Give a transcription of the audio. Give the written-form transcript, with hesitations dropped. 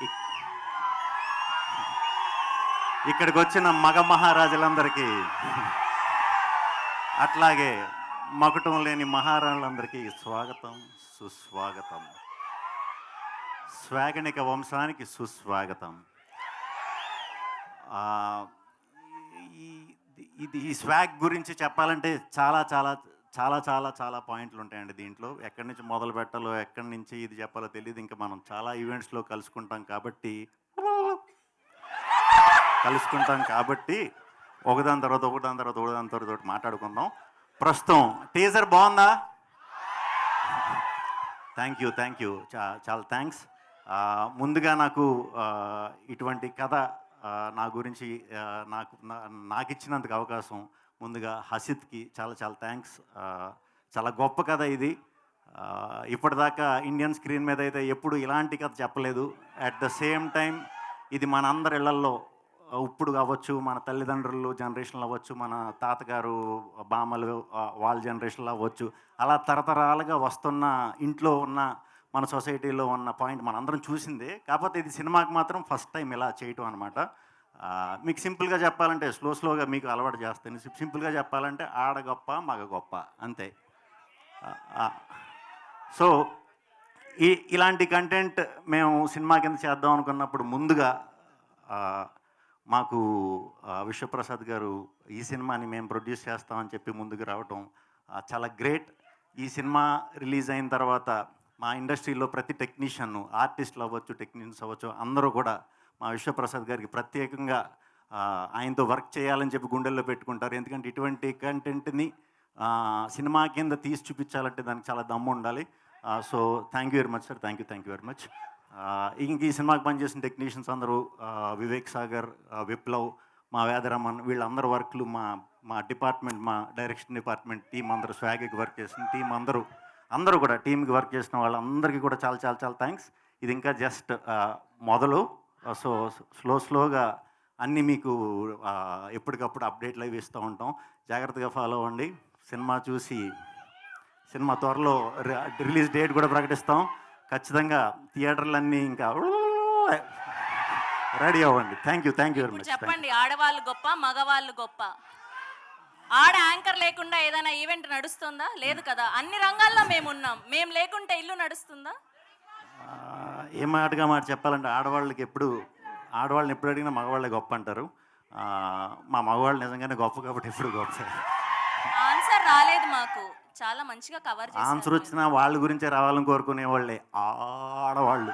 ఇక్- ఇక్కడికి వచ్చిన మగ మహారాజులందరికీ, అట్లాగే మకుటం లేని మహారాణులందరికీ స్వాగతం, సుస్వాగతం. స్వాగనిక వంశానికి సుస్వాగతం. ఆ, ఈ- ఈ స్వాగ్ గురించి చెప్పాలంటే చాలా చాలా చాలా చాలా చాలా పాయింట్లు ఉంటాయండి దీంట్లో. ఎక్కడి నుంచి మొదలు పెట్టాలో, ఎక్కడి నుంచి ఇది చెప్పాలో తెలియదు. ఇంకా మనం చాలా ఈవెంట్స్లో కలుసుకుంటాం కాబట్టి ఒకదాని తర్వాత ఒకటి మాట్లాడుకుందాం. ప్రస్తుతం టీజర్ బాగుందా? థ్యాంక్ యూ, చాలా థ్యాంక్స్. ముందుగా నాకు ఇటువంటి కథ నా గురించి నాకు ఇచ్చినందుకు అవకాశం ముందుగా హసిత్కి చాలా చాలా థ్యాంక్స్. చాలా గొప్ప కథ ఇది. ఇప్పటిదాకా ఇండియన్ స్క్రీన్ మీద అయితే ఎప్పుడు ఇలాంటి కథ చెప్పలేదు. అట్ ద సేమ్ టైం ఇది మన అందరి ఇళ్లల్లో ఇప్పుడు అవ్వచ్చు, మన తల్లిదండ్రులు జనరేషన్లు అవ్వచ్చు, మన తాతగారు బామ్మలు వాళ్ళ జనరేషన్లో అవ్వచ్చు, అలా తరతరాలుగా వస్తున్న ఇంట్లో ఉన్న మన సొసైటీలో ఉన్న పాయింట్ మనందరం చూసిందే. కాకపోతే ఇది సినిమాకి మాత్రం ఫస్ట్ టైం ఇలా చేయటం అనమాట. మీకు సింపుల్గా చెప్పాలంటే స్లోగా మీకు అలవాటు చేస్తాను. సింపుల్గా చెప్పాలంటే ఆడ గొప్ప మగ గొప్ప అంతే. సో ఇలాంటి కంటెంట్ మేము సినిమా కింద చేద్దాం అనుకున్నప్పుడు ముందుగా మాకు విశ్వప్రసాద్ గారు ఈ సినిమాని మేము ప్రొడ్యూస్ చేస్తామని చెప్పి ముందుకు రావటం చాలా గ్రేట్. ఈ సినిమా రిలీజ్ అయిన తర్వాత మా ఇండస్ట్రీలో ప్రతి టెక్నీషియన్, ఆర్టిస్టులు అవ్వచ్చు, టెక్నీషియన్స్ అవ్వచ్చు, అందరూ కూడా మా విశ్వప్రసాద్ గారికి ప్రత్యేకంగా ఆయనతో వర్క్ చేయాలని చెప్పి గుండెల్లో పెట్టుకుంటారు. ఎందుకంటే ఇటువంటి కంటెంట్ని సినిమా కింద తీసి చూపించాలంటే దానికి చాలా దమ్ము ఉండాలి. So thank you very much sir, thank you very much. ఇంక ఈ సినిమాకి పనిచేసిన టెక్నీషియన్స్ అందరూ వివేక్ సాగర్, విప్లవ్, మా వేదరమన్, వీళ్ళందరూ వర్క్లు మా డిపార్ట్మెంట్, మా డైరెక్షన్ డిపార్ట్మెంట్ టీం అందరూ, స్వాగికి వర్క్ చేసిన టీం అందరూ కూడా టీంకి వర్క్ చేసిన వాళ్ళందరికీ కూడా చాలా చాలా చాలా థ్యాంక్స్. ఇది ఇంకా జస్ట్ మొదలు. సో స్లోగా అన్నీ మీకు ఎప్పటికప్పుడు అప్డేట్లు అవి ఇస్తూ ఉంటాం. జాగ్రత్తగా ఫాలో అవ్వండి. సినిమా చూసి సినిమా త్వరలో రిలీజ్ డేట్ కూడా ప్రకటిస్తాం. ఖచ్చితంగా థియేటర్లన్నీ ఇంకా రెడీ అవ్వండి. Thank you very much. చెప్పండి, ఆడవాళ్ళు గొప్ప మగవాళ్ళు గొప్ప? ఆడ యాంకర్ లేకుండా ఏదైనా ఈవెంట్ నడుస్తుందా? లేదు కదా. అన్ని రంగాల్లో మేమున్నాం. మేము లేకుంటే ఇల్లు నడుస్తుందా? ఏ మాట చెప్పాలంటే ఆడవాళ్ళని ఎప్పుడు అడిగినా మగవాళ్ళే గొప్ప అంటారు. మా మగవాళ్ళు నిజంగానే గొప్ప కాబట్టి ఎప్పుడు గొప్ప. ఆన్సర్ రాలేదు మాకు. చాలా మంచిగా కవర్ చేశారు. ఆన్సర్ వచ్చినా వాళ్ళ గురించే రావాలని కోరుకునే వాళ్ళే ఆడవాళ్ళు.